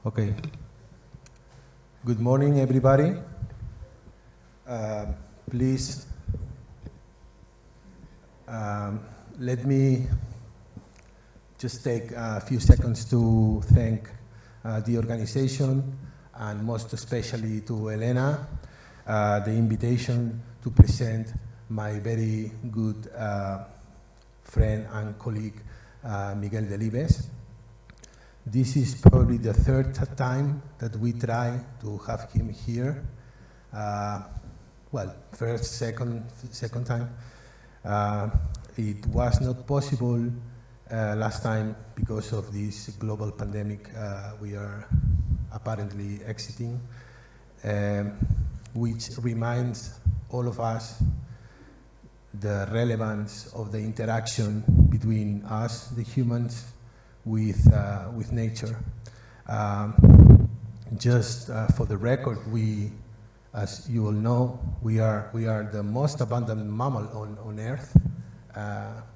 Okay. Good morning, everybody. Please let me just take a few seconds to thank the organization and most especially to Elena, the invitation to present my very good friend and colleague, Miguel Delibes. This is probably the third time that we try to have him here. Well, first, second time. It was not possible last time because of this global pandemic we are apparently exiting, which reminds all of us the relevance of the interaction between us, the humans, with nature. Just for the record, we, as you all know, we are the most abundant mammal on Earth.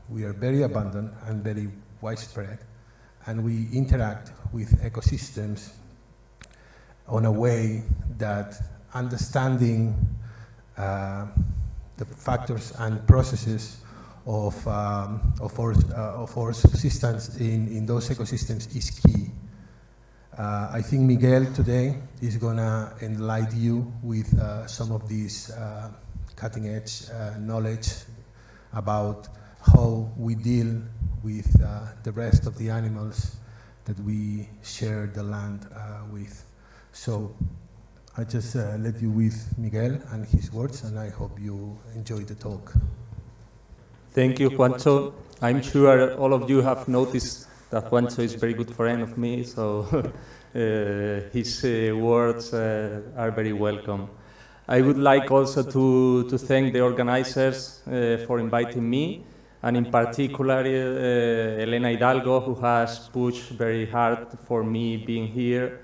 We are very abundant and very widespread, and we interact with ecosystems on a way that understanding the factors and processes of our subsistence in those ecosystems is key. I think Miguel today is gonna enlighten you with some of this cutting-edge knowledge about how we deal with the rest of the animals that we share the land with. So I just let you with Miguel and his words, and I hope you enjoy the talk. Thank you, Juancho. I'm sure all of you have noticed that Juancho is a very good friend of me, so his words are very welcome. I would like also to thank the organizers for inviting me, and in particular Elena Hidalgo, who has pushed very hard for me being here.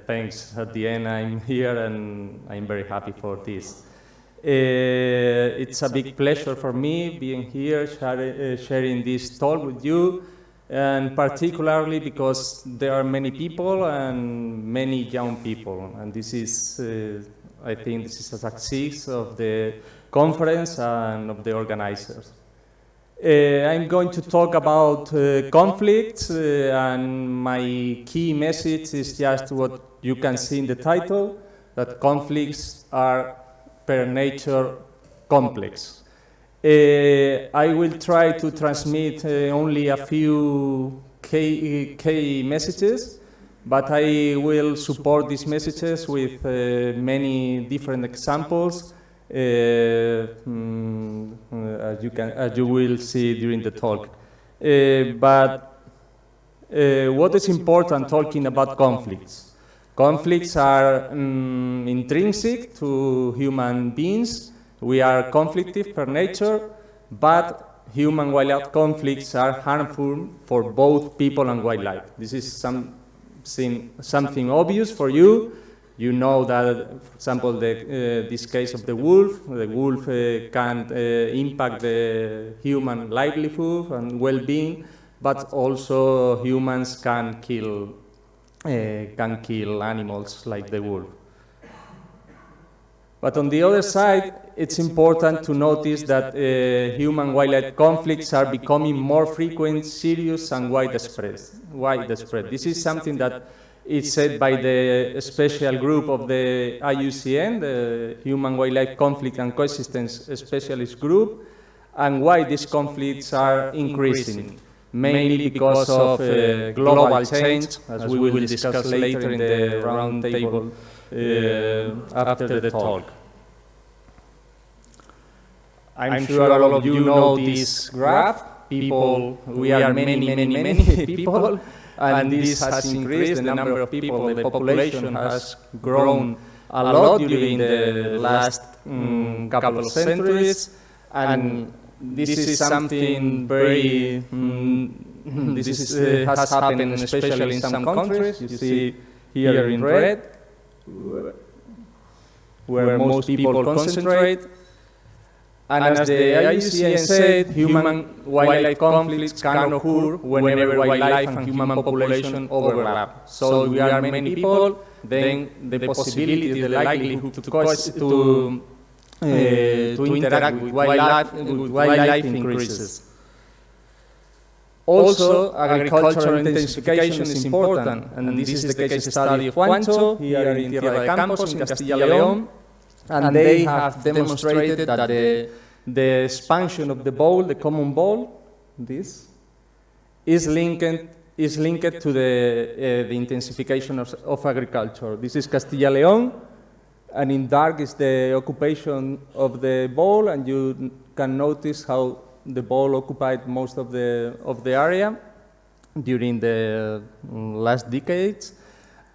Thanks, at the end I'm here and I'm very happy for this. It's a big pleasure for me being here, sharing this talk with you, and particularly because there are many people and many young people, and this is, I think this is a success of the conference and of the organizers. I'm going to talk about conflicts, and my key message is just what you can see in the title, that conflicts are per nature complex. I will try to transmit only a few key messages, but I will support these messages with many different examples, as you will see during the talk. But what is important talking about conflicts? Conflicts are intrinsic to human beings. We are conflictive per nature, but human-wildlife conflicts are harmful for both people and wildlife. This is something obvious for you. You know that, for example, this case of the wolf can impact the human livelihood and well-being, but also humans can kill animals like the wolf. But on the other side, it's important to notice that human-wildlife conflicts are becoming more frequent, serious, and widespread. This is something that is said by the special group of the IUCN, the Human-Wildlife Conflict and Coexistence Specialist Group, and why these conflicts are increasing. Mainly because of global change, as we will discuss later in the round table after the talk. I'm sure all of you know this graph. We are many people, and this has increased the number of people. The population has grown a lot during the last couple of centuries, and this is something very, has happened especially in some countries. You see here in red, where most people concentrate. And as the IUCN said, human-wildlife conflicts can occur whenever wildlife and human population overlap. So we are many people, then the possibility, the likelihood to interact with wildlife increases. Also, agricultural intensification is important, and this is the case study of Juancho here in Tierra de Campos in Castilla y León, and they have demonstrated that the expansion of the bowl, the common bowl, this, is linked to the intensification of agriculture. This is Castilla y León, and in dark is the occupation of the bowl, and you can notice how the bowl occupied most of the area during the last decades,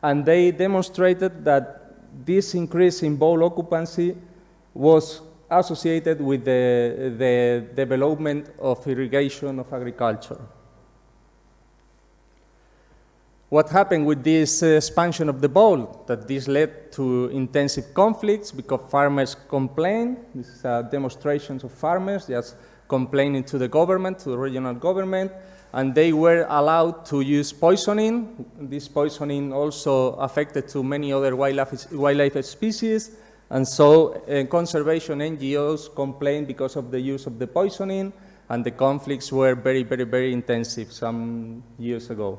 and they demonstrated that this increase in bowl occupancy was associated with the development of irrigation of agriculture. What happened with this expansion of the bowl? That this led to intensive conflicts because farmers complained. This is demonstrations of farmers just complaining to the government, to the regional government, and they were allowed to use poisoning. This poisoning also affected to many other wildlife species, and so conservation NGOs complained because of the use of the poisoning, and the conflicts were very, very, very intensive some years ago.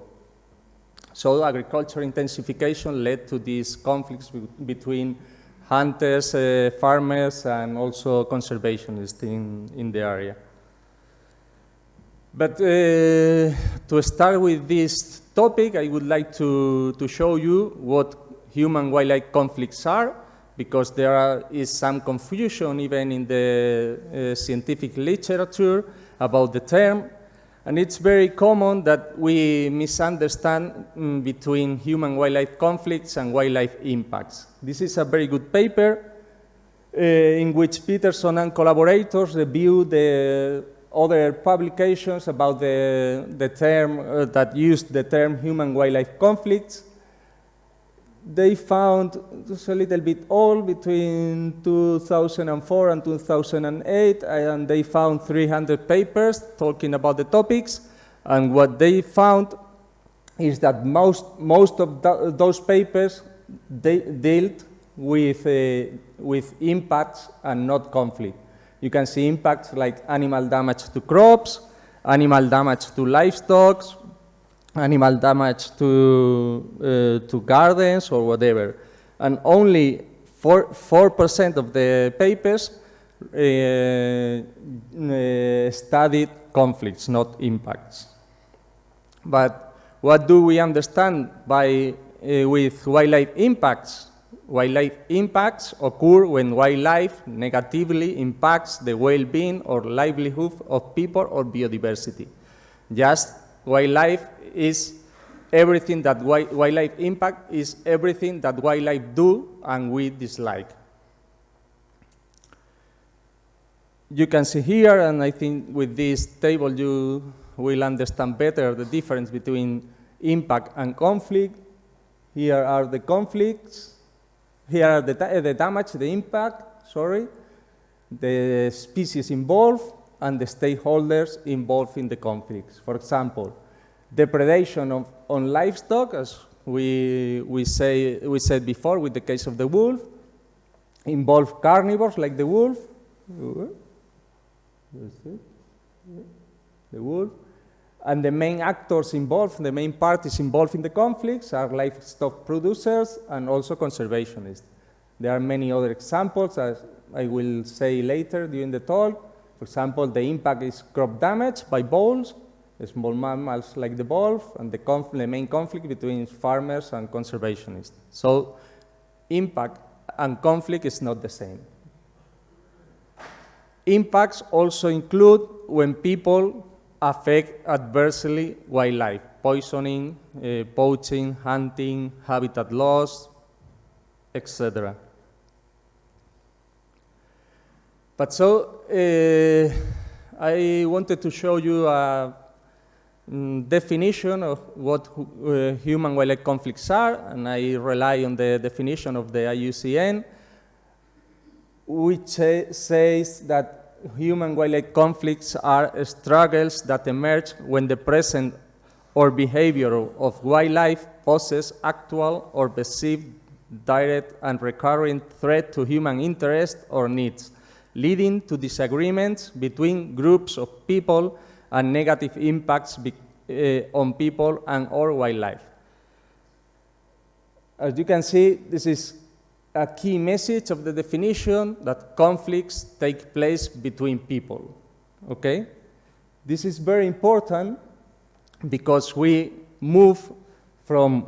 So agriculture intensification led to these conflicts between hunters, farmers, and also conservationists in the area. But to start with this topic, I would like to show you what human-wildlife conflicts are, because there is some confusion even in the scientific literature about the term. And it's very common that we misunderstand between human-wildlife conflicts and wildlife impacts. This is a very good paper in which Peterson and collaborators review the other publications about the term that used the term human-wildlife conflicts. They found just a little bit old, between 2004 and 2008, and they found 300 papers talking about the topics. And what they found is that most of those papers dealt with impacts and not conflict. You can see impacts like animal damage to crops, animal damage to livestock, animal damage to gardens or whatever. And only 4% of the papers studied conflicts, not impacts. But what do we understand with wildlife impacts? Wildlife impacts occur when wildlife negatively impacts the well-being or livelihood of people or biodiversity. Just wildlife is everything that wildlife impact is everything that wildlife do and we dislike. You can see here, and I think with this table you will understand better the difference between impact and conflict. Here are the conflicts. Here are the damage, the impact, the species involved, and the stakeholders involved in the conflicts. For example, depredation on livestock, as we said before with the case of the wolf, involve carnivores like the wolf, and the main actors involved, the main parties involved in the conflicts are livestock producers and also conservationists. There are many other examples, as I will say later during the talk. For example, the impact is crop damage by bulls, small mammals like the wolf, and the main conflict between farmers and conservationists. So impact and conflict is not the same. Impacts also include when people affect adversely wildlife, poisoning, poaching, hunting, habitat loss, etc. But so I wanted to show you a definition of what human-wildlife conflicts are, and I rely on the definition of the IUCN, which says that human-wildlife conflicts are struggles that emerge when the present or behavior of wildlife poses actual or perceived direct and recurring threat to human interest or needs, leading to disagreements between groups of people and negative impacts on people and or wildlife. As you can see, this is a key message of the definition that conflicts take place between people, okay? This is very important because we move from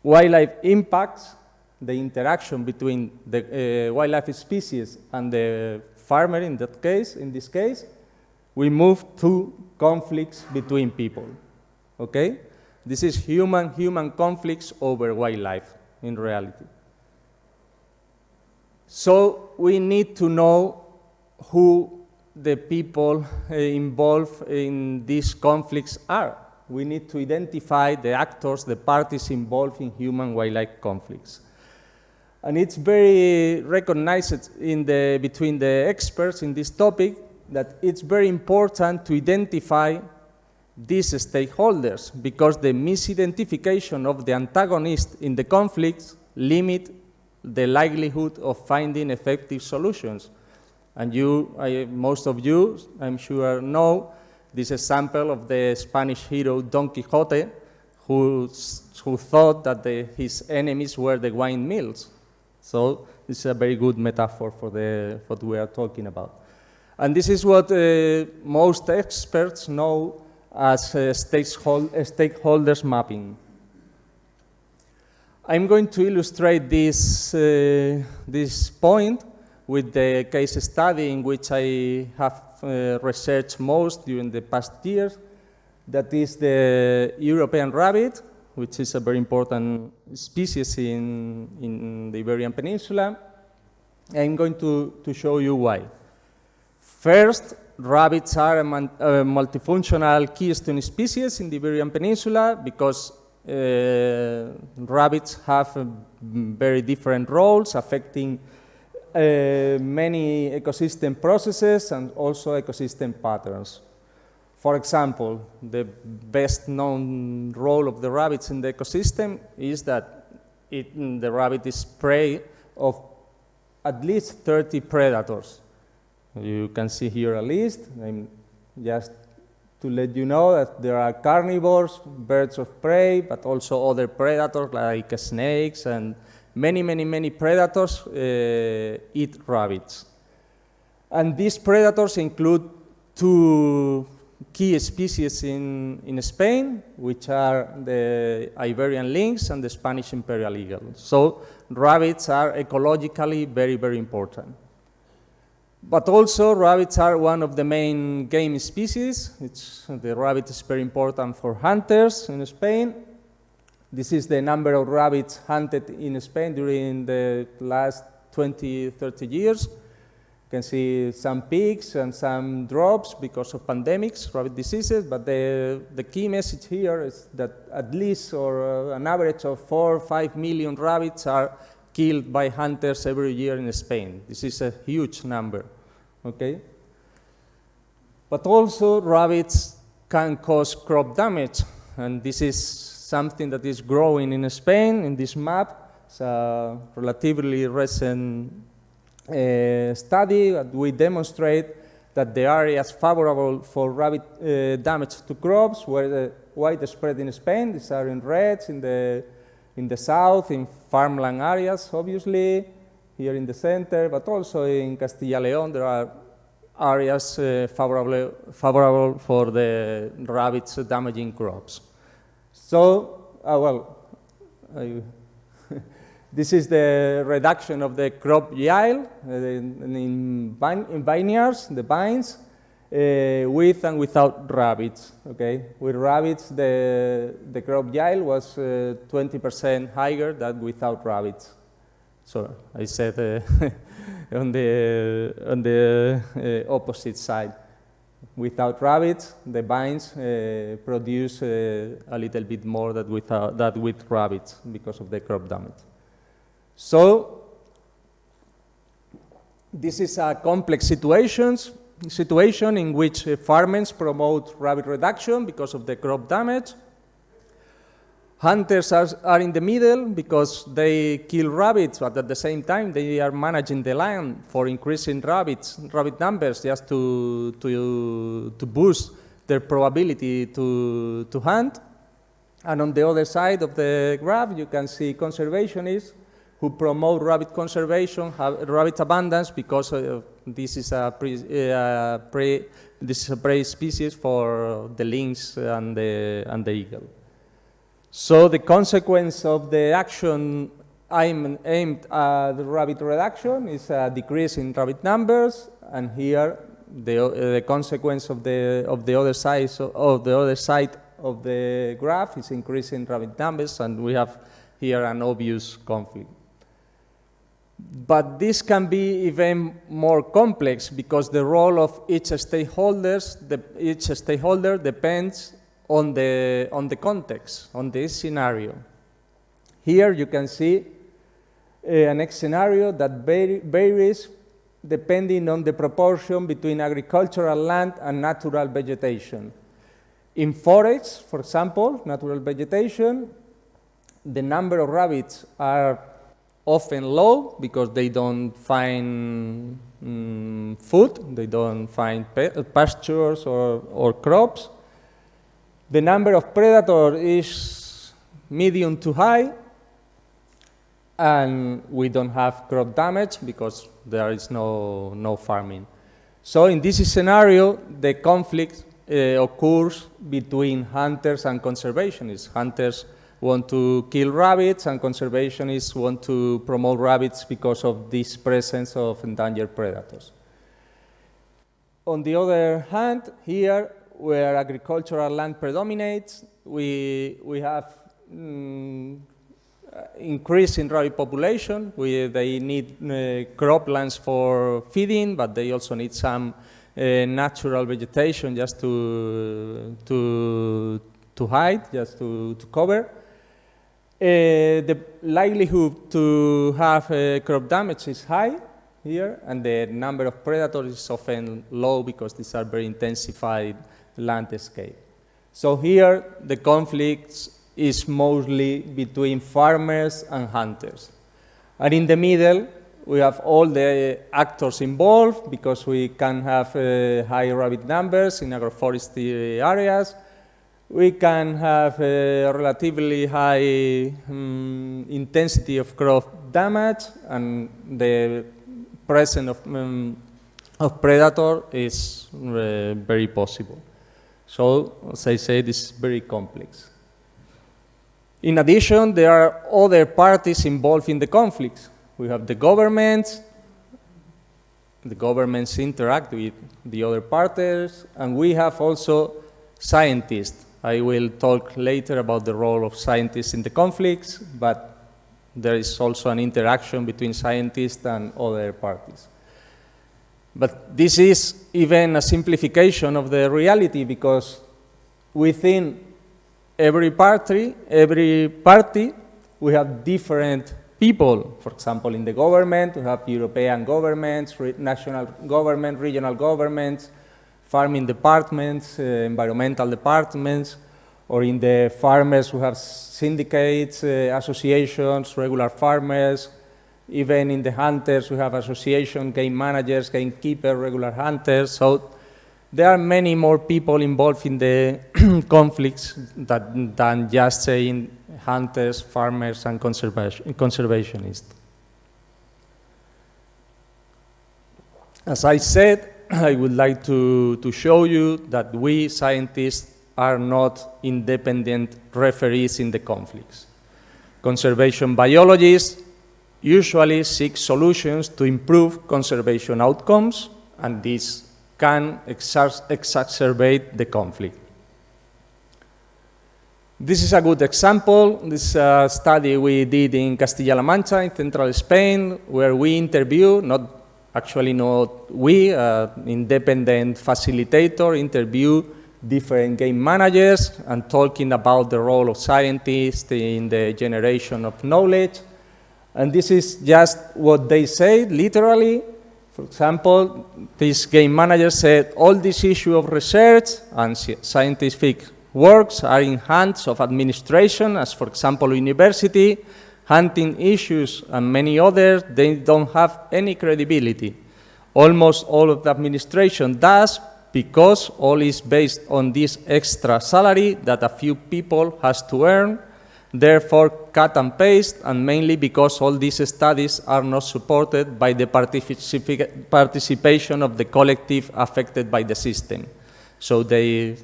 wildlife impacts, the interaction between the wildlife species and the farmer in this case, we move to conflicts between people, okay? This is human conflicts over wildlife in reality. So we need to know who the people involved in these conflicts are. We need to identify the actors, the parties involved in human-wildlife conflicts. And it's very recognized between the experts in this topic that it's very important to identify these stakeholders because the misidentification of the antagonist in the conflicts limit the likelihood of finding effective solutions. And most of you, I'm sure, know this example of the Spanish hero Don Quixote, who thought that his enemies were the wine mills. So this is a very good metaphor for what we are talking about. And this is what most experts know as stakeholders mapping. I'm going to illustrate this point with the case study in which I have researched most during the past years. That is the European rabbit, which is a very important species in the Iberian Peninsula. I'm going to show you why. First, rabbits are a multifunctional keystone species in the Iberian Peninsula because rabbits have very different roles affecting many ecosystem processes and also ecosystem patterns. For example, the best known role of the rabbits in the ecosystem is that the rabbit is prey of at least 30 predators. You can see here a list. Just to let you know that there are carnivores, birds of prey, but also other predators like snakes, and many predators eat rabbits. And these predators include two key species in Spain, which are the Iberian lynx and the Spanish imperial eagle. So rabbits are ecologically very important. But also, rabbits are one of the main game species. The rabbit is very important for hunters in Spain. This is the number of rabbits hunted in Spain during the last 20-30 years. You can see some peaks and some drops because of pandemics, rabbit diseases, but the key message here is that at least or an average of 4 or 5 million rabbits are killed by hunters every year in Spain. This is a huge number, okay? But also rabbits can cause crop damage, and this is something that is growing in Spain in this map. It's a relatively recent study that we demonstrate that the areas favorable for rabbit damage to crops were widespread in Spain. These are in reds in the south, in farmland areas, obviously, here in the center, but also in Castilla y León, there are areas favorable for the rabbits damaging crops. So, this is the reduction of the crop yield in vineyards, the vines, with and without rabbits. Okay, with rabbits, the crop yield was 20% higher than without rabbits. So I said on the opposite side. Without rabbits, the vines produce a little bit more than with rabbits because of the crop damage. So This is a complex situation in which farmers promote rabbit reduction because of the crop damage. Hunters are in the middle because they kill rabbits, but at the same time they are managing the land for increasing rabbit numbers just to boost their probability to hunt. And on the other side of the graph, you can see conservationists who promote rabbit conservation, rabbit abundance, because this is a prey species for the lynx and the eagle. So the consequence of the action aimed at rabbit reduction is a decrease in rabbit numbers, and here the consequence of the other side of the graph is increasing rabbit numbers, and we have here an obvious conflict. But this can be even more complex because the role of each stakeholder depends on the context, on this scenario. Here you can see an next scenario that varies depending on the proportion between agricultural land and natural vegetation. In forests, for example, natural vegetation, the number of rabbits are often low because they don't find food, they don't find pastures or crops. The number of predators is medium to high, and we don't have crop damage because there is no farming. So in this scenario, the conflict occurs between hunters and conservationists. Hunters want to kill rabbits, and conservationists want to promote rabbits because of this presence of endangered predators. On the other hand, here, where agricultural land predominates, we have increase in rabbit population. They need croplands for feeding, but they also need some natural vegetation just to hide, just to cover. The likelihood to have crop damage is high here, and the number of predators is often low because these are very intensified landscape. So here the conflict is mostly between farmers and hunters. And in the middle, we have all the actors involved because we can have high rabbit numbers in agroforestry areas. We can have a relatively high intensity of crop damage, and the presence of predator is very possible. So, as I said, this is very complex. In addition, there are other parties involved in the conflicts. We have the governments. The governments interact with the other parties, and we have also scientists. I will talk later about the role of scientists in the conflicts, but there is also an interaction between scientists and other parties. But this is even a simplification of the reality, because within every party, we have different people. For example, in the government, we have European governments, national government, regional governments, farming departments, environmental departments, or in the farmers, we have syndicates, associations, regular farmers. Even in the hunters, we have association, game managers, gamekeepers, regular hunters. So there are many more people involved in the conflicts than just saying hunters, farmers, and conservationists. As I said, I would like to show you that we scientists are not independent referees in the conflicts. Conservation biologists usually seek solutions to improve conservation outcomes, and this can exacerbate the conflict. This is a good example. This is a study we did in Castilla-La Mancha in central Spain, where we interview, not we, independent facilitator, interview different game managers and talking about the role of scientists in the generation of knowledge. And this is just what they say, literally. For example, this game manager said all this issue of research and scientific works are in hands of administration, as for example university, hunting issues and many others, they don't have any credibility. Almost all of the administration does, because all is based on this extra salary that a few people has to earn, therefore cut and paste, and mainly because all these studies are not supported by the participation of the collective affected by the system. So you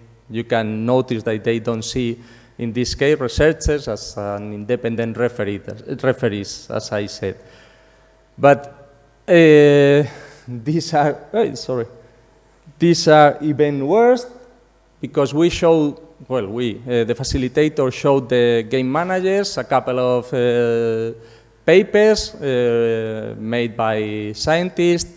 can notice that they don't see, in this case, researchers as an independent referees, as I said. But these are even worse, because we show, well, the facilitator showed the game managers a couple of papers made by scientists,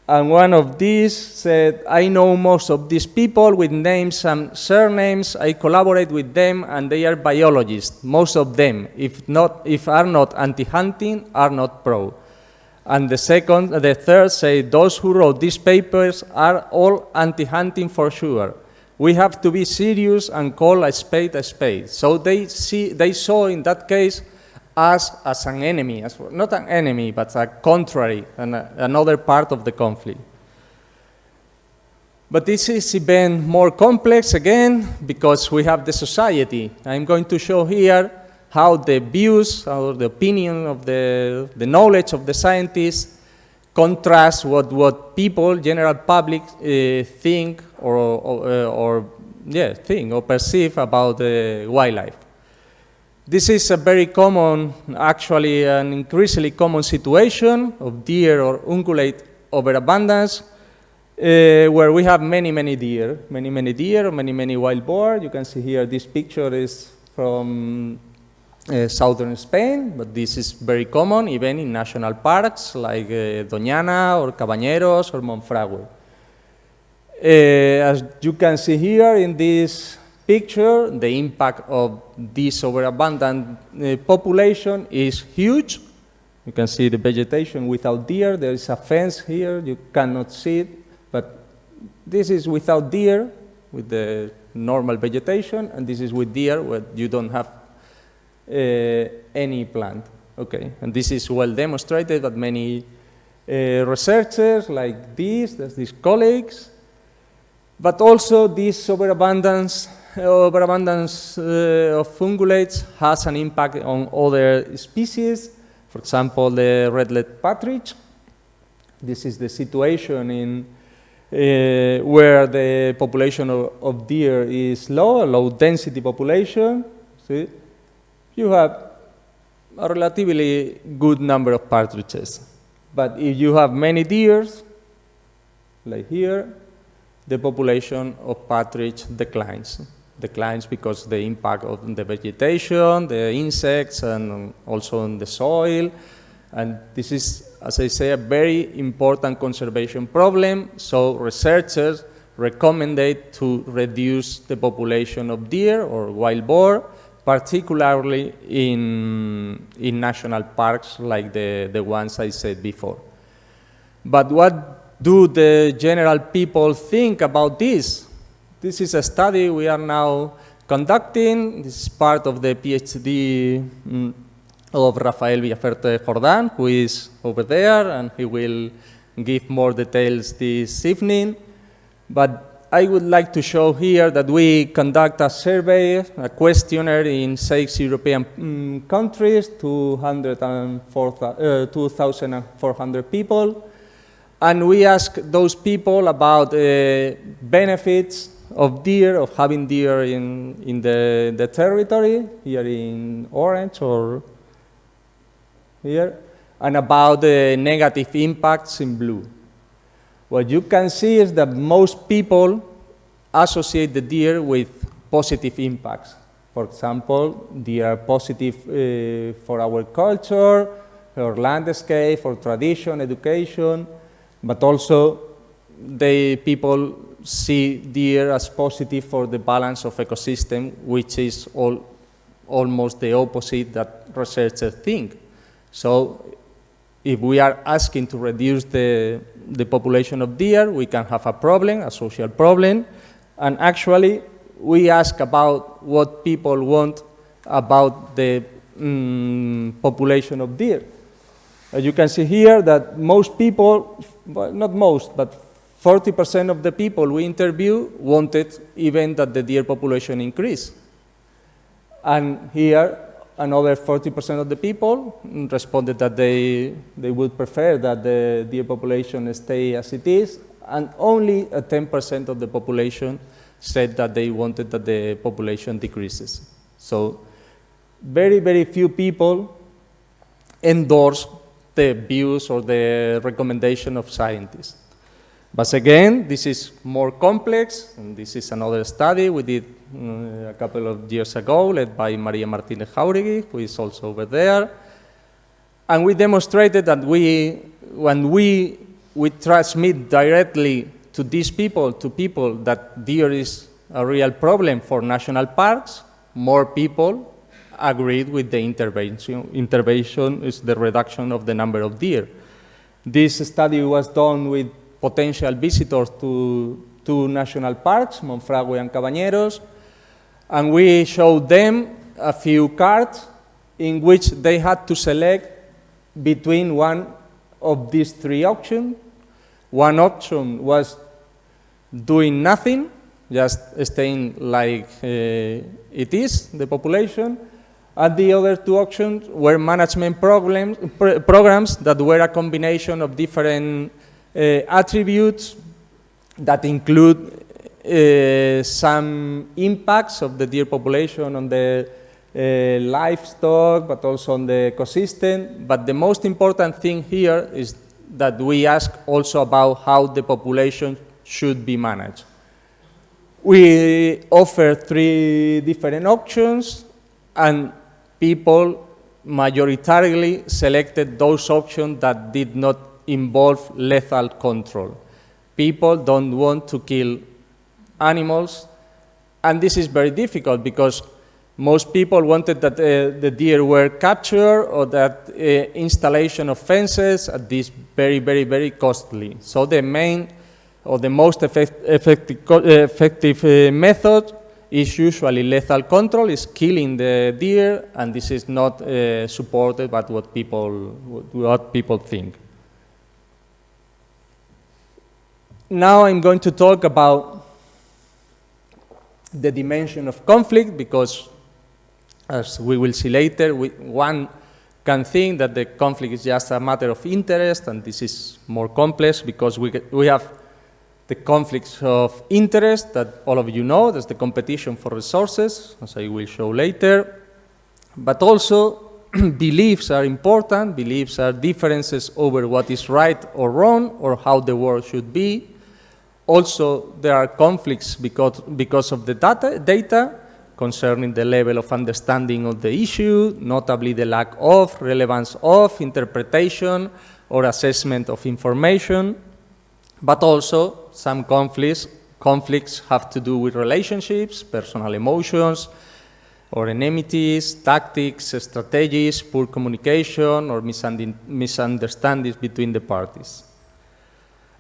and one of these said, I know most of these people with names and surnames, I collaborate with them, and they are biologists, most of them, if are not anti-hunting, are not pro. And the third say, those who wrote these papers are all anti-hunting for sure. We have to be serious and call a spade a spade. So they saw in that case us as an enemy, not an enemy, but a contrary, and another part of the conflict. But this is even more complex again, because we have the society. I'm going to show here how the views or the opinion of the knowledge of the scientists contrast what people, general public, think or perceive about the wildlife. This is a very common, actually an increasingly common situation of deer or ungulate overabundance, where we have many deer, many wild boar. You can see here this picture is from southern Spain, but this is very common even in national parks like Doñana or Cabañeros or Monfragüe. As you can see here in this picture, the impact of this overabundant population is huge. You can see the vegetation without deer. There is a fence here, you cannot see it, but this is without deer with the normal vegetation, and this is with deer where you don't have any plant. Okay, and this is well demonstrated by many researchers like these colleagues, but also this overabundance of ungulates has an impact on other species. For example, the red-legged partridge. This is the situation in where the population of deer is low, a low density population. See? You have a relatively good number of partridges. But if you have many deers, like here, the population of partridge declines. Declines because the impact of the vegetation, the insects, and also on the soil. And this is, as I say, a very important conservation problem. So researchers recommended to reduce the population of deer or wild boar, particularly in national parks like the ones I said before. But what do the general people think about this? This is a study we are now conducting. This is part of the PhD of Rafael Villaferte Jordan, who is over there, and he will give more details this evening. But I would like to show here that we conduct a survey, a questionnaire in 6 European countries, 2,400 people, and we ask those people about benefits of deer, of having deer in the territory, here in orange or here, and about the negative impacts in blue. What you can see is that most people associate the deer with positive impacts. For example, deer are positive for our culture, for landscape, for tradition, education, but also people see deer as positive for the balance of ecosystem, which is almost the opposite that researchers think. So if we are asking to reduce the the population of deer, we can have a problem, a social problem. And actually, we ask about what people want about the population of deer. As you can see here that most people, well, not most, but 40% of the people we interviewed wanted even that the deer population increase. And here, another 40% of the people responded that they would prefer that the deer population stay as it is, and only 10% of the population said that they wanted that the population decreases. So very, very few people endorse the views or the recommendation of scientists. But again, this is more complex, and this is another study we did a couple of years ago, led by Maria Martinez Jauregui, who is also over there. And we demonstrated that when we transmit directly to these people, to people, that deer is a real problem for national parks, more people agreed with the intervention. Intervention is the reduction of the number of deer. This study was done with potential visitors to two national parks, Monfragüe and Cabañeros, and we showed them a few cards in which they had to select between one of these three options. One option was doing nothing, just staying like it is, the population. And the other two options were management programs that were a combination of different attributes that include some impacts of the deer population on the livestock, but also on the ecosystem. But the most important thing here is that we ask also about how the population should be managed. We offer three different options, and people majoritarily selected those options that did not involve lethal control. People don't want to kill animals, and this is very difficult because most people wanted that the deer were captured or that installation of fences at this very, very, very costly. So the main or the most effective method is usually lethal control, is killing the deer, and this is not supported by what people think. Now I'm going to talk about the dimension of conflict, because as we will see later, one can think that the conflict is just a matter of interest, and this is more complex because we have the conflicts of interest that all of you know. There's the competition for resources, as I will show later. But also, beliefs are important. Beliefs are differences over what is right or wrong, or how the world should be. Also, there are conflicts because of the data concerning the level of understanding of the issue, notably the lack of, relevance of, interpretation, or assessment of information. But also, some conflicts have to do with relationships, personal emotions, or enmities, tactics, strategies, poor communication, or misunderstandings between the parties.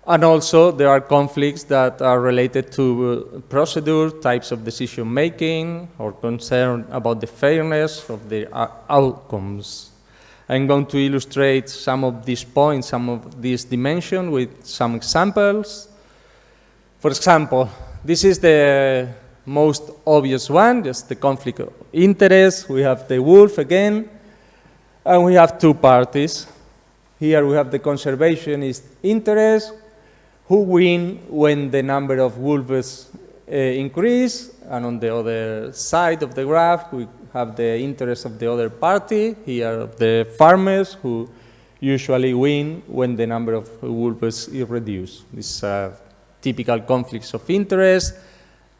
And also, there are conflicts that are related to procedure, types of decision-making, or concern about the fairness of the outcomes. I'm going to illustrate some of these points, some of these dimensions with some examples. For example, this is the most obvious one, just the conflict of interest. We have the wolf again, and we have two parties. Here we have the conservationist interest, who win when the number of wolves increase, and on the other side of the graph we have the interest of the other party, here the farmers, who usually win when the number of wolves is reduced. These are typical conflicts of interest,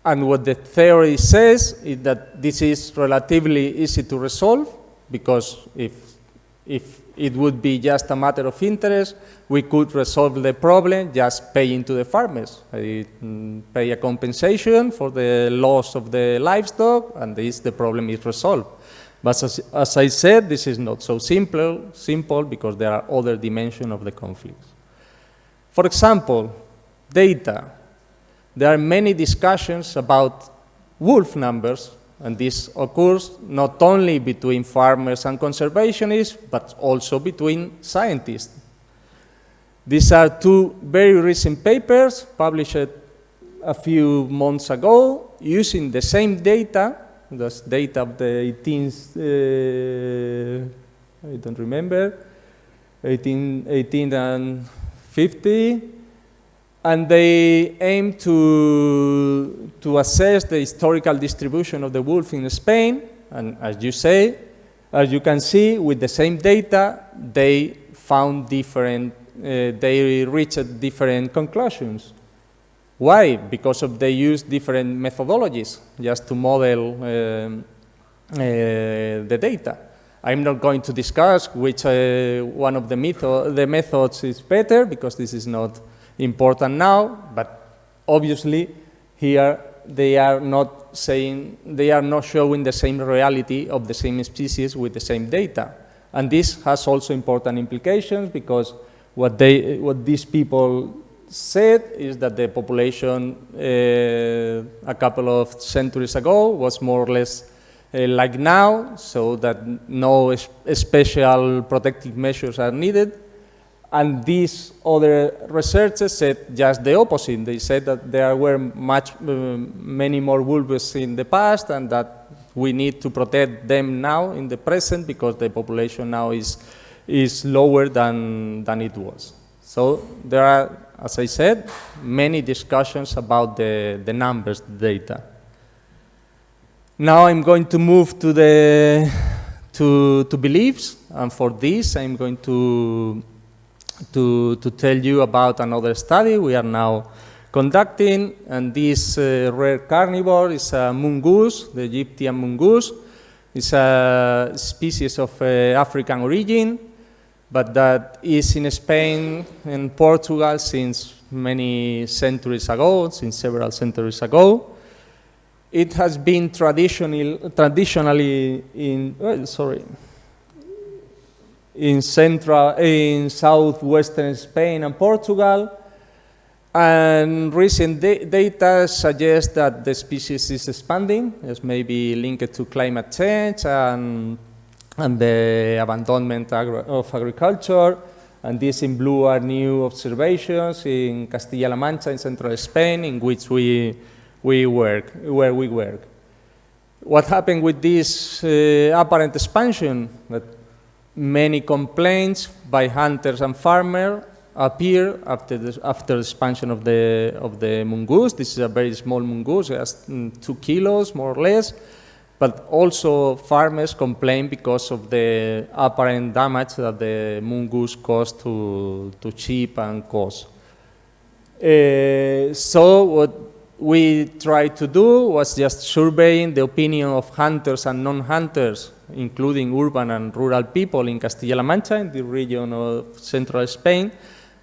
and what the theory says is that this is relatively easy to resolve, because if it would be just a matter of interest, we could resolve the problem just paying to the farmers. Pay a compensation for the loss of the livestock, and the problem is resolved. But as I said, this is not so simple because there are other dimensions of the conflicts. For example, data. There are many discussions about wolf numbers, and this occurs not only between farmers and conservationists, but also between scientists. These are two very recent papers published a few months ago using the same data, that's data of the 18th, I don't remember, 18 and 50, and they aim to assess the historical distribution of the wolf in Spain, and as you can see, with the same data, they found different, they reached different conclusions. Why? Because they use different methodologies just to model the data. I'm not going to discuss which one of the methods is better, because this is not important now, but obviously here they are not showing the same reality of the same species with the same data. And this has also important implications, because what these people said is that the population a couple of centuries ago was more or less like now, so that no special protective measures are needed. And these other researchers said just the opposite. They said that there were many more wolves in the past, and that we need to protect them now in the present, because the population now is lower than it was. So there are, as I said, many discussions about the numbers, the data. Now I'm going to move to beliefs, and for this I'm going to tell you about another study we are now conducting, and this rare carnivore is a mongoose, the Egyptian mongoose. It's a species of African origin, but that is in Spain and Portugal since many centuries ago, since several centuries ago. It has been traditionally in southwestern Spain and Portugal, and recent data suggests that the species is expanding, as maybe linked to climate change and the abandonment of agriculture. And these in blue are new observations in Castilla-La Mancha in central Spain, in which we work. What happened with this apparent expansion? That many complaints by hunters and farmers appear after the expansion of the mongoose. This is a very small mongoose, just 2 kilos more or less. But also farmers complain because of the apparent damage that the mongoose caused to sheep and cows. So what we tried to do was just surveying the opinion of hunters and non-hunters, including urban and rural people in Castilla-La Mancha, in the region of central Spain,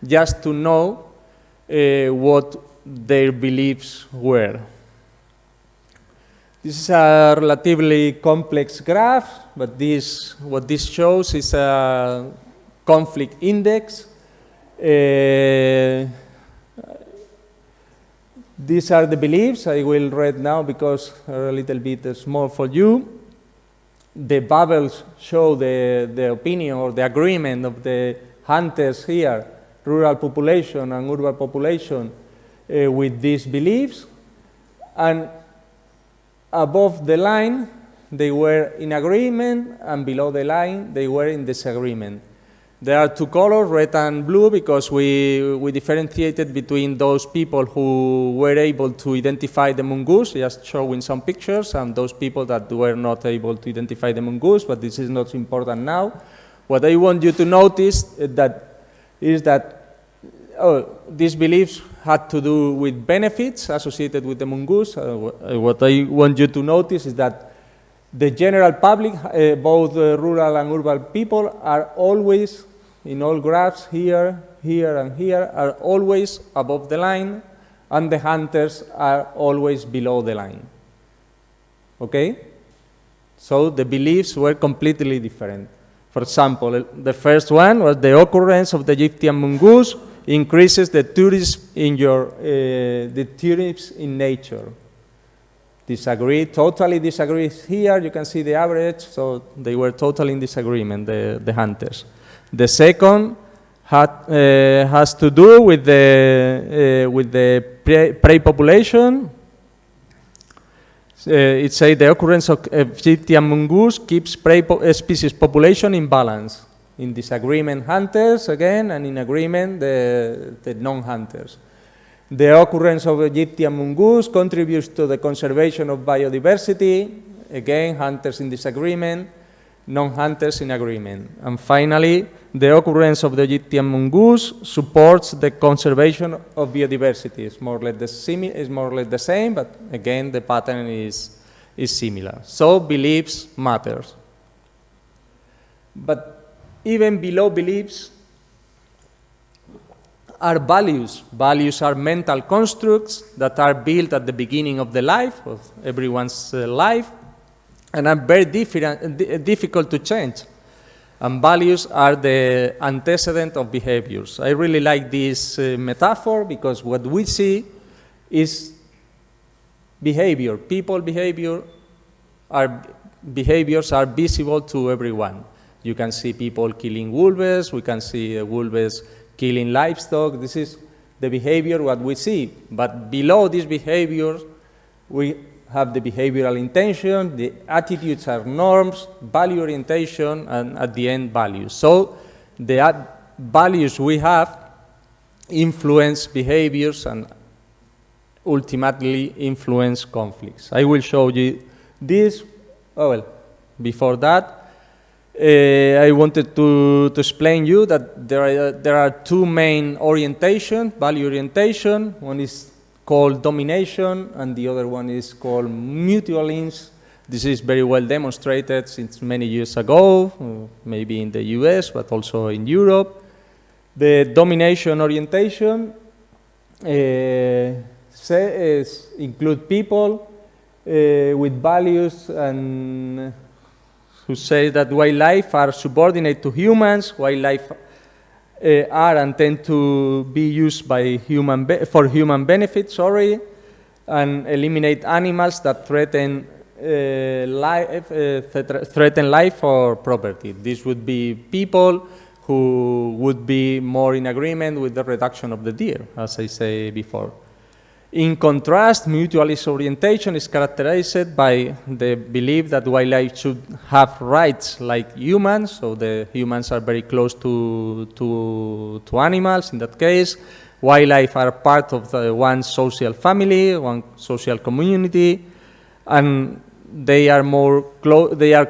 just to know what their beliefs were. This is a relatively complex graph, but what this shows is a conflict index. These are the beliefs. I will read now because they're a little bit small for you. The bubbles show the opinion or the agreement of the hunters here, rural population and urban population, with these beliefs. And above the line, they were in agreement, and below the line, they were in disagreement. There are two colors, red and blue, because we differentiated between those people who were able to identify the mongoose, just showing some pictures, and those people that were not able to identify the mongoose, but this is not important now. What I want you to notice is that these beliefs had to do with benefits associated with the mongoose. What I want you to notice is that the general public, both rural and urban people, are always, in all graphs, here, and here, are always above the line, and the hunters are always below the line. Okay? So the beliefs were completely different. For example, the first one was the occurrence of the Egyptian mongoose increases the tourism in the tourism in nature. Totally disagree here. You can see the average, so they were totally in disagreement, the hunters. The second has to do with the prey population. It says the occurrence of Egyptian mongoose keeps prey species population in balance. In disagreement, hunters again, and in agreement, the non-hunters. The occurrence of Egyptian mongoose contributes to the conservation of biodiversity. Again, hunters in disagreement, non-hunters in agreement. And finally, the occurrence of the Egyptian mongoose supports the conservation of biodiversity. It's more or less the same, but again, the pattern is similar. So beliefs matters. But even below beliefs are values. Values are mental constructs that are built at the beginning of the life, of everyone's life, and are very difficult to change. And values are the antecedent of behaviors. I really like this metaphor because what we see is behavior. People behaviors are visible to everyone. You can see people killing wolves, we can see wolves killing livestock. This is the behavior what we see. But below these behaviors, we have the behavioral intention, the attitudes are norms, value orientation, and at the end, values. So the values we have influence behaviors and ultimately influence conflicts. I will show you this. Oh, well, before that, I wanted to explain you that there are two main orientations, value orientation. One is called domination, and the other one is called mutualism. This is very well demonstrated since many years ago, maybe in the US, but also in Europe. The domination orientation include people with values and who say that wildlife are subordinate to humans, wildlife are and tend to be used by for human benefit, and eliminate animals that threaten life or property. This would be people who would be more in agreement with the reduction of the deer, as I say before. In contrast, mutualist orientation is characterized by the belief that wildlife should have rights like humans, so the humans are very close to animals. In that case, wildlife are part of one social family, one social community, and they are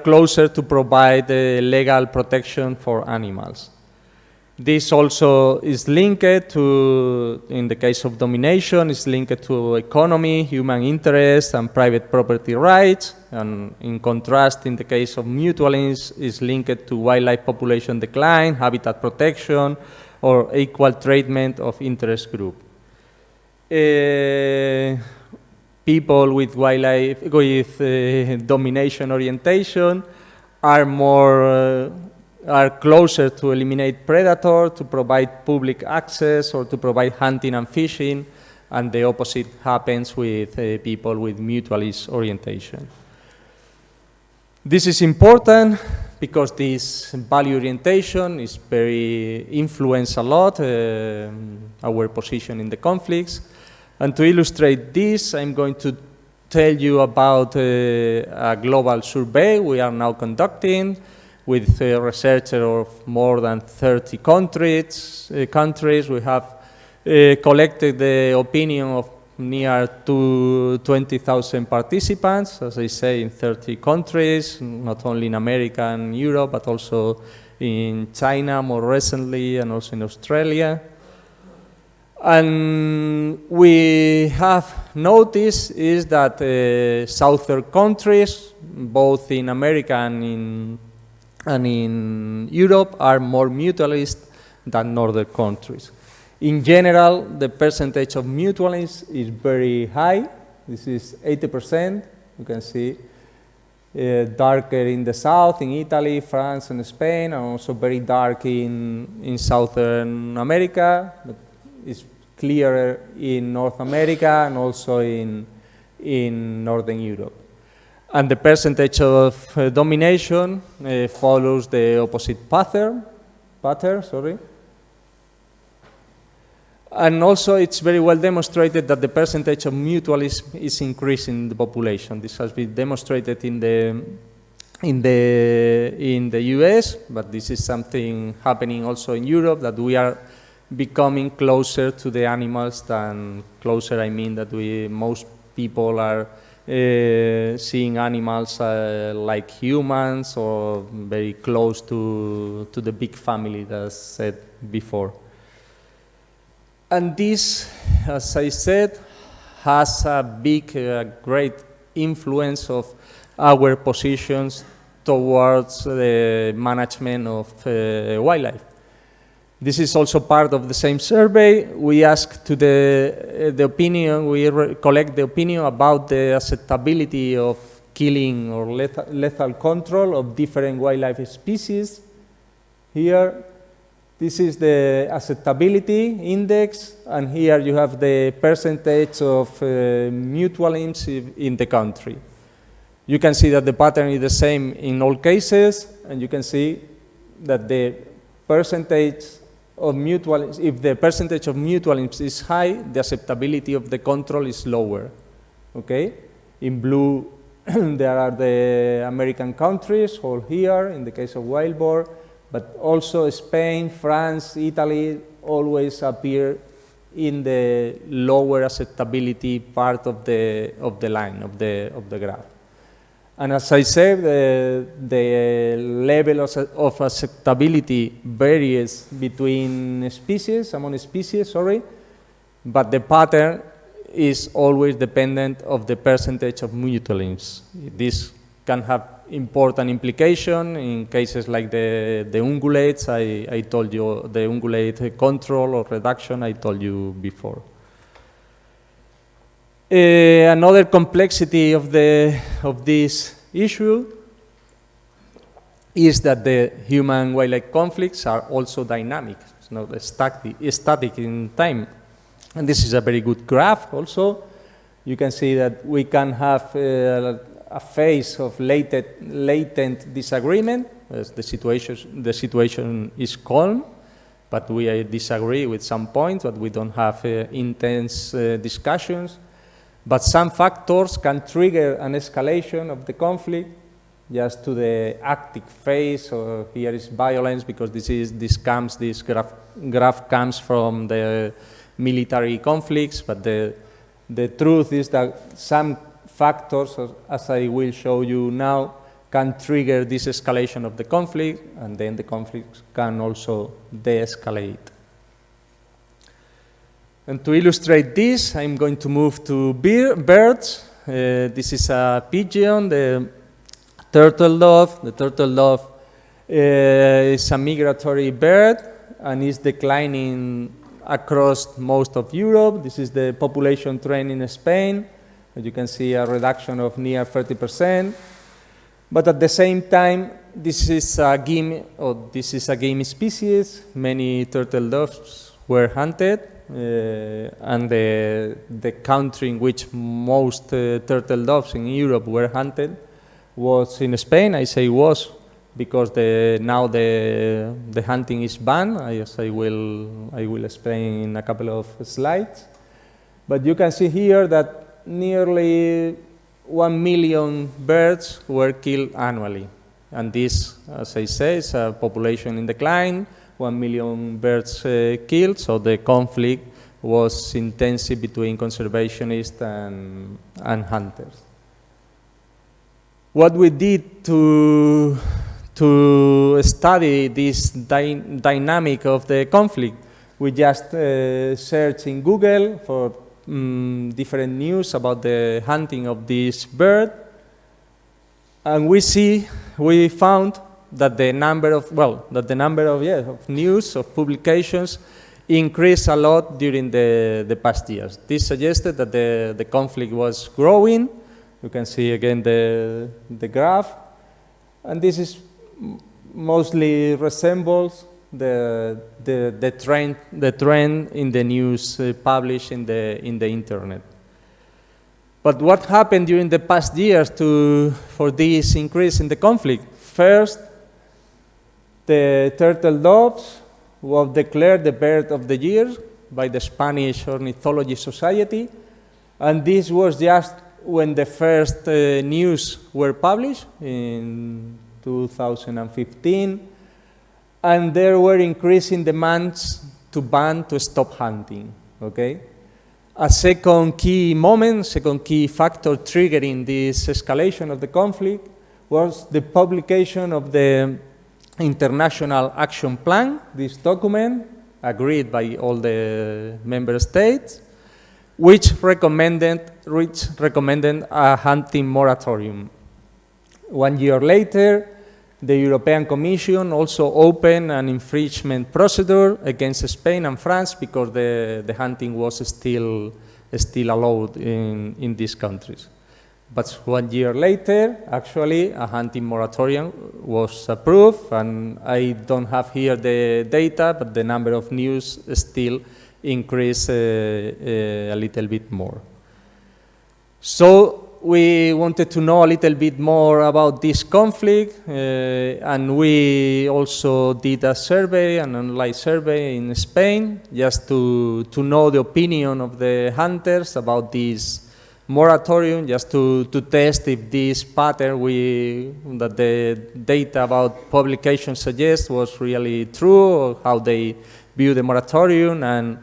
closer to provide legal protection for animals. This also is linked to, in the case of domination, is linked to economy, human interest, and private property rights. And in contrast, in the case of mutualism, is linked to wildlife population decline, habitat protection, or equal treatment of interest group. People with domination orientation are closer to eliminate predator, to provide public access, or to provide hunting and fishing, and the opposite happens with people with mutualist orientation. This is important because this value orientation is very influence a lot our position in the conflicts. And to illustrate this, I'm going to tell you about a global survey we are now conducting with researchers of more than 30 countries. We have collected the opinion of near to 20,000 participants, as I say, in 30 countries, not only in America and Europe, but also in China more recently, and also in Australia. And we have noticed is that southern countries, both in America and in Europe, are more mutualist than northern countries. In general, the percentage of mutualists is very high. This is 80%. You can see darker in the south, in Italy, France, and Spain, and also very dark in Southern America. But is clearer in North America and also in Northern Europe. And the percentage of domination follows the opposite pattern. And also it's very well demonstrated that the percentage of mutualism is increasing in the population. This has been demonstrated in the US, but this is something happening also in Europe, that we are becoming closer to the animals than closer, I mean that most people are seeing animals like humans or very close to the big family that I said before. And this, as I said, has a big, great influence of our positions towards the management of wildlife. This is also part of the same survey. We ask to the opinion, we collect the opinion about the acceptability of killing or lethal control of different wildlife species. Here, this is the acceptability index, and here you have the percentage of mutualisms in the country. You can see that the pattern is the same in all cases, and you can see that the percentage of mutualisms, if the percentage of mutualisms is high, the acceptability of the control is lower. Okay? In blue, there are the American countries, all here, in the case of wild boar, but also Spain, France, Italy always appear in the lower acceptability part of the line, of the graph. And as I said, the level of acceptability varies between species, among species, but the pattern is always dependent of the percentage of mutualisms. This can have important implication in cases like the ungulates. I told you, the ungulate control or reduction I told you before. Another complexity of this issue is that the human-wildlife conflicts are also dynamic. It's not static in time. And this is a very good graph also. You can see that we can have a phase of latent disagreement, as the situation is calm, but we disagree with some points, but we don't have intense discussions. But some factors can trigger an escalation of the conflict just to the active phase, or here is violence, because this graph comes from the military conflicts, but the truth is that some factors, as I will show you now, can trigger this escalation of the conflict, and then the conflict can also de-escalate. And to illustrate this, I'm going to move to birds. This is a pigeon, the turtle dove. The turtle dove is a migratory bird and is declining across most of Europe. This is the population trend in Spain. As you can see, a reduction of near 30%. But at the same time, this is a game species. Many turtle doves were hunted. And the country in which most turtle doves in Europe were hunted was in Spain. I say was because now the hunting is banned, as I will explain in a couple of slides. But you can see here that nearly 1 million birds were killed annually. And this, as I say, is a population in decline. 1 million birds killed, so the conflict was intensive between conservationists and hunters. What we did to study this dynamic of the conflict, we just searched in Google for different news about the hunting of this bird, and we found that the number of news, of publications increased a lot during the past years. This suggested that the conflict was growing. You can see again the graph, and this is mostly resembles the trend in the news published in the internet. But what happened during the past years for this increase in the conflict? First, the turtle doves were declared the bird of the year by the Spanish Ornithology Society, and this was just when the first news were published in 2015, and there were increasing demands to stop hunting, okay? A second key factor triggering this escalation of the conflict was the publication of the International Action Plan, this document agreed by all the member states, which recommended a hunting moratorium. 1 year later, the European Commission also opened an infringement procedure against Spain and France because the hunting was still allowed in these countries. But 1 year later, actually, a hunting moratorium was approved, and I don't have here the data, but the number of news still increased a little bit more. So we wanted to know a little bit more about this conflict, and we also did a survey, an online survey in Spain, just to know the opinion of the hunters about this moratorium, just to test if this pattern that the data about publication suggests was really true, or how they view the moratorium. And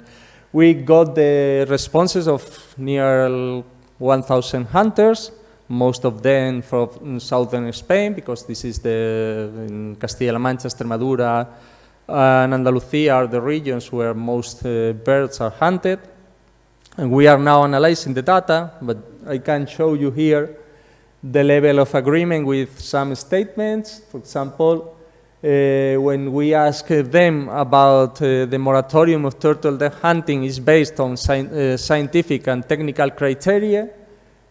we got the responses of near 1,000 hunters, most of them from southern Spain, because this is in Castilla-La Mancha, Extremadura, and Andalusia are the regions where most birds are hunted. And we are now analyzing the data, but I can show you here the level of agreement with some statements. For example, when we ask them about the moratorium of turtle dove hunting is based on scientific and technical criteria,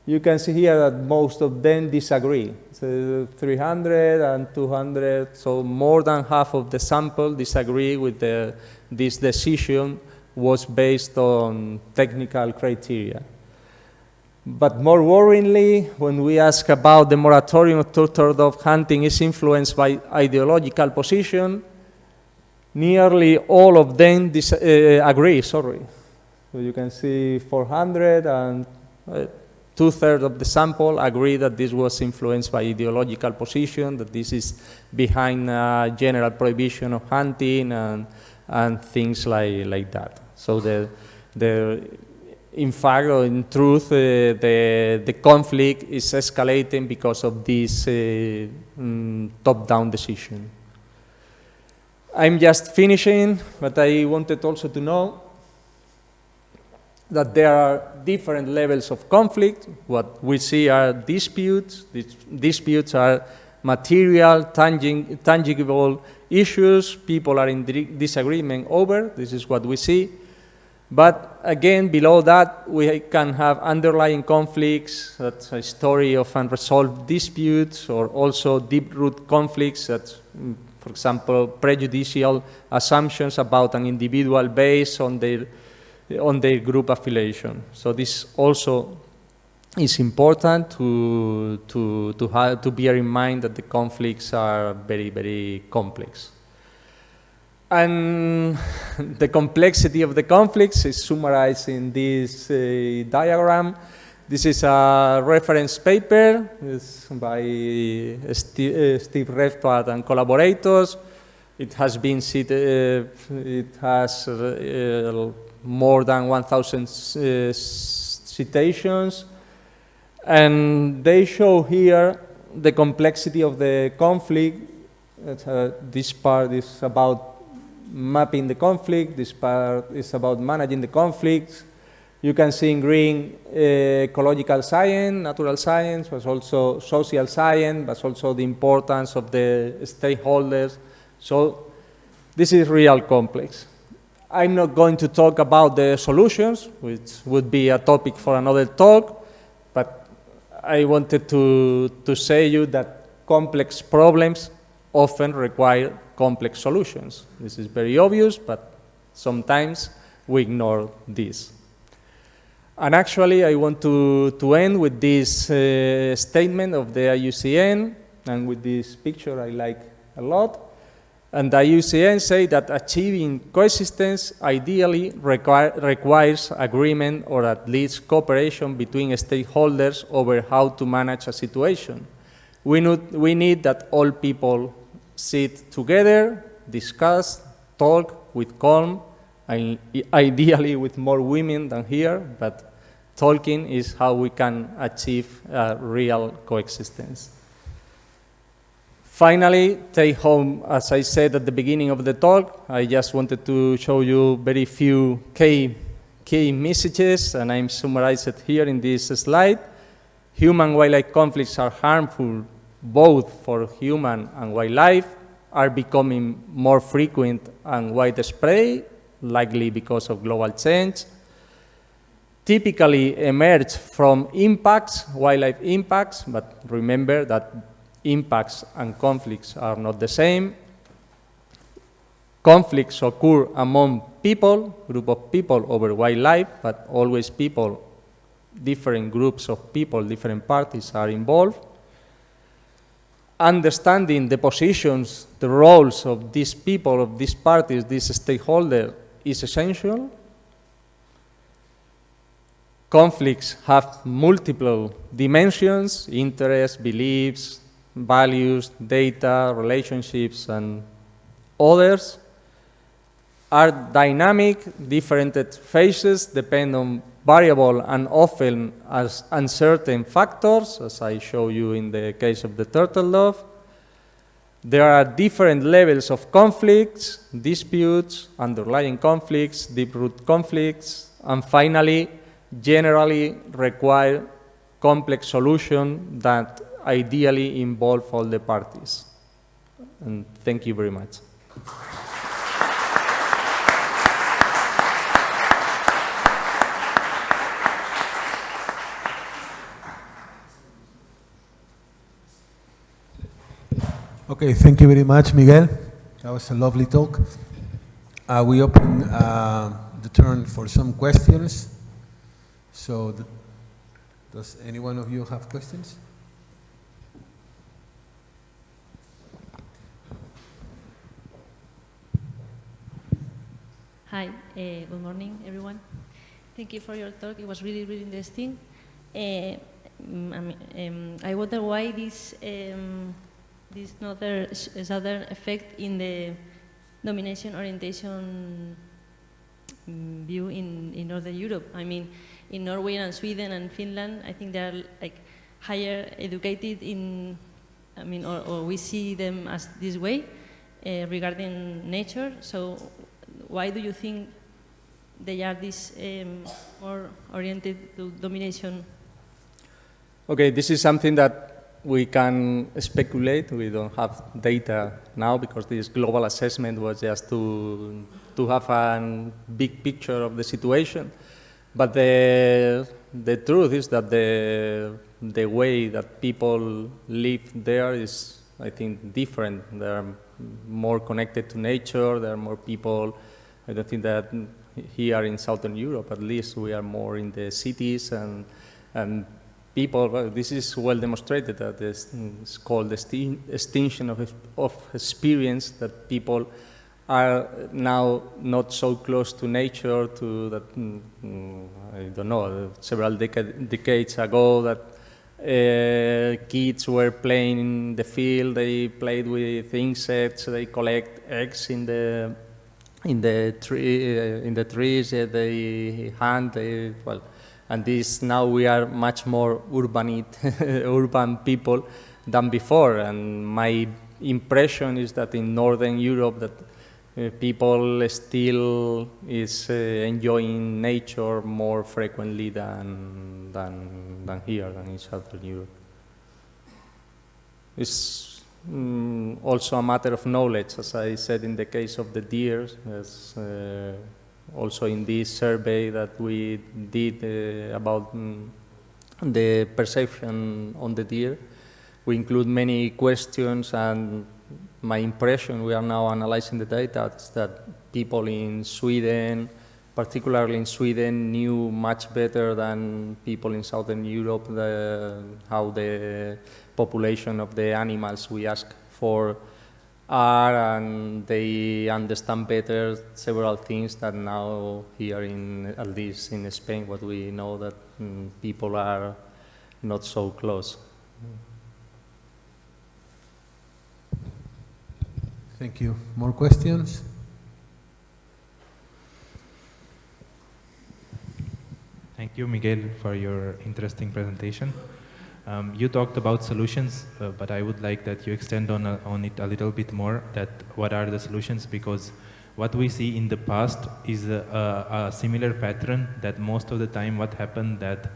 you can see here that most of them disagree. So 300 and 200, so more than half of the sample disagree with this decision was based on technical criteria. But more worryingly, when we ask about the moratorium of turtle dove hunting is influenced by ideological position, nearly all of them agree, sorry. So you can see 400 and 2/3 of the sample agree that this was influenced by ideological position, that this is behind general prohibition of hunting and things like that. So in fact, or in truth, the conflict is escalating because of this top-down decision. I'm just finishing, but I wanted also to know that there are different levels of conflict. What we see are disputes. These disputes are material, tangible issues. People are in disagreement over. This is what we see. But again, below that, we can have underlying conflicts. That's a story of unresolved disputes, or also deep-root conflicts that, for example, prejudicial assumptions about an individual based on their group affiliation. So this also is important to bear in mind that the conflicts are very, very complex. And the complexity of the conflicts is summarized in this diagram. This is a reference paper. It's by Steve Reftwald and collaborators. It has been it has more than 1,000 citations, and they show here the complexity of the conflict. This part is about mapping the conflict. This part is about managing the conflicts. You can see in green ecological science, natural science, but also social science, but also the importance of the stakeholders. So this is real complex. I'm not going to talk about the solutions, which would be a topic for another talk, but I wanted to say you that complex problems often require complex solutions. This is very obvious, but sometimes we ignore this. And actually, I want to end with this statement of the IUCN, and with this picture I like a lot. And the IUCN say that achieving coexistence ideally requires agreement or at least cooperation between stakeholders over how to manage a situation. We need that all people sit together, discuss, talk with calm, and ideally with more women than here, but talking is how we can achieve real coexistence. Finally, take home, as I said at the beginning of the talk, I just wanted to show you very few key messages, and I'm summarized here in this slide. Human-wildlife conflicts are harmful both for human and wildlife, are becoming more frequent and widespread, likely because of global change. Typically emerge from impacts, wildlife impacts, but remember that impacts and conflicts are not the same. Conflicts occur among people, group of people over wildlife, but always people, different groups of people, different parties are involved. Understanding the positions, the roles of these people, of these parties, these stakeholders is essential. Conflicts have multiple dimensions: interests, beliefs, values, data, relationships, and others. Are dynamic, different phases depend on variable and often as uncertain factors, as I show you in the case of the turtle dove. There are different levels of conflicts, disputes, underlying conflicts, deep-root conflicts, and finally, generally require complex solutions that ideally involve all the parties. And thank you very much. Okay, thank you very much, Miguel. That was a lovely talk. We open the turn for some questions. So, does any one of you have questions? Hi, good morning, everyone. Thank you for your talk. It was really, really interesting. I wonder why this southern effect in the domination orientation view in Northern Europe. I mean, in Norway and Sweden and Finland, I think they are like higher educated in, I mean, or we see them as this way regarding nature. So why do you think they are this more oriented to domination? Okay, this is something that we can speculate. We don't have data now because this global assessment was just to have a big picture of the situation. But the truth is that the way that people live there is, I think, different. They are more connected to nature. There are more people. I don't think that here in Southern Europe, at least, we are more in the cities and people. Well, this is well demonstrated that it's called the extinction of experience, that people are now not so close to nature to that, I don't know, several decades ago that kids were playing in the field, they played with insects, they collect eggs in the trees, they hunt, and this now we are much more urban people than before. And my impression is that in Northern Europe that people still is enjoying nature more frequently than here, than in Southern Europe. It's also a matter of knowledge, as I said in the case of the deer, as also in this survey that we did about the perception on the deer. We include many questions, and my impression, we are now analyzing the data, is that people in Sweden, particularly in Sweden, knew much better than people in Southern Europe how the population of the animals we ask for are, and they understand better several things that now here at least in Spain, what we know that people are not so close. Thank you. More questions? Thank you, Miguel, for your interesting presentation. You talked about solutions, but I would like that you extend on it a little bit more, that what are the solutions, because what we see in the past is a similar pattern, that most of the time what happened that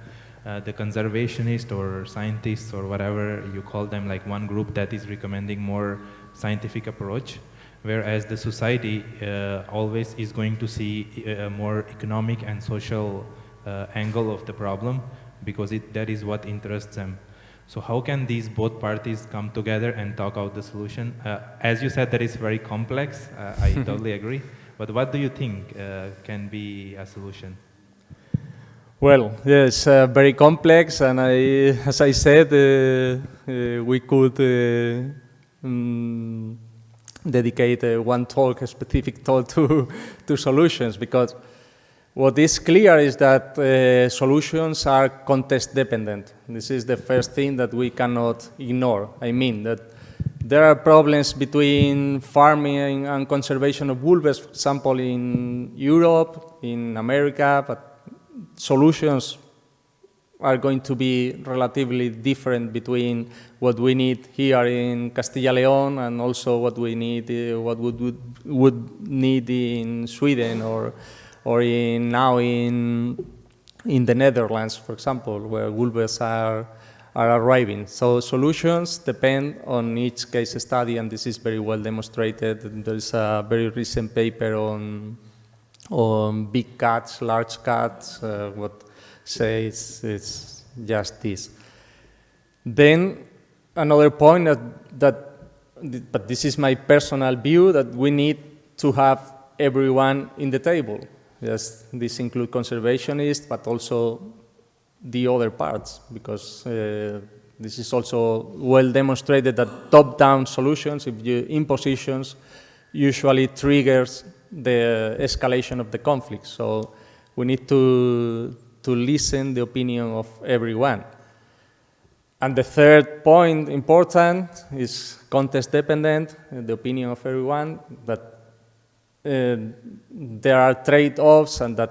the conservationist or scientists or whatever you call them, like one group that is recommending more scientific approach, whereas the society always is going to see a more economic and social angle of the problem, because that is what interests them. So how can these both parties come together and talk out the solution? As you said, that is very complex. I totally agree. But what do you think can be a solution? Well, yes, very complex, and as I said, we could dedicate one talk, a specific talk to solutions, because what is clear is that solutions are context dependent. This is the first thing that we cannot ignore. I mean that there are problems between farming and conservation of wolves, for example, in Europe, in America, but solutions are going to be relatively different between what we need here in Castilla-León and also what we need, what would need in Sweden or now in the Netherlands, for example, where wolves are arriving. So solutions depend on each case study, and this is very well demonstrated. There is a very recent paper on big cats, large cats, what says it's just this. Then another point but this is my personal view, that we need to have everyone in the table. Yes, this includes conservationists, but also the other parts, because this is also well demonstrated that top-down solutions, if you impositions, usually triggers the escalation of the conflict. So we need to listen the opinion of everyone. And the third point important is context dependent, the opinion of everyone, that there are trade-offs and that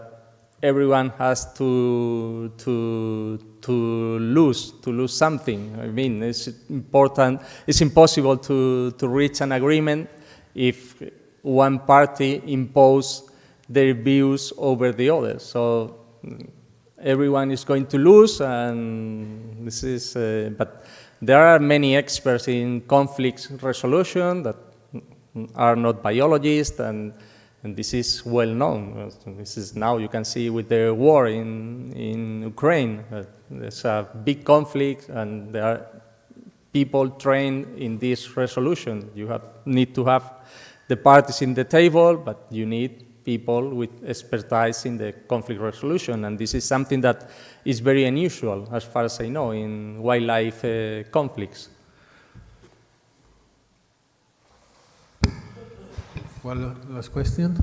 everyone has to lose something. I mean, it's important. It's impossible to reach an agreement if one party imposes their views over the other. So everyone is going to lose, and this is. But there are many experts in conflict resolution that are not biologists, and this is well known. This is now you can see with the war in Ukraine. There's a big conflict, and there are people trained in this resolution. You need to have the parties in the table, but you need people with expertise in the conflict resolution, and this is something that is very unusual, as far as I know, in wildlife conflicts. One last question.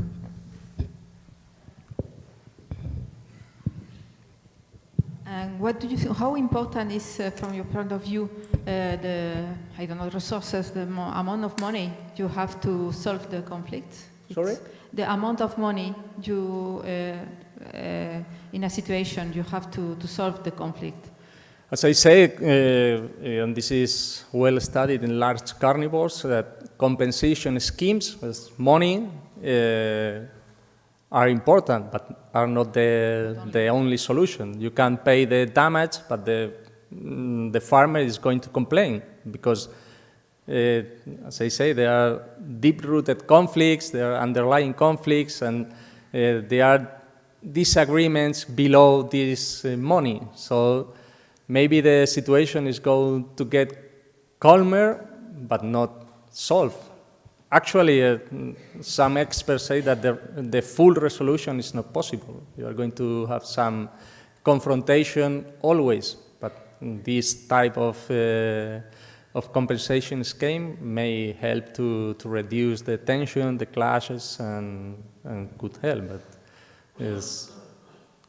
And what do you think? How important is, from your point of view, the resources, the amount of money you have to solve the conflict? Sorry? The amount of money you, in a situation, you have to solve the conflict. As I say, and this is well studied in large carnivores, that compensation schemes with money are important, but are not the only solution. You can pay the damage, but the farmer is going to complain because, as I say, there are deep-rooted conflicts, there are underlying conflicts, and there are disagreements below this money. So maybe the situation is going to get calmer, but not solved. actually, some experts say that the full resolution is not possible. You are going to have some confrontation always, but this type of compensation scheme may help to reduce the tension, the clashes, and could help. But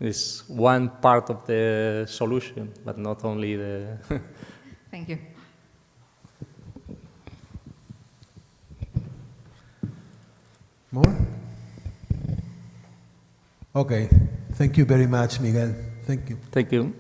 is one part of the solution, but not only the. Thank you. More? Okay. Thank you very much, Miguel. Thank you. Thank you.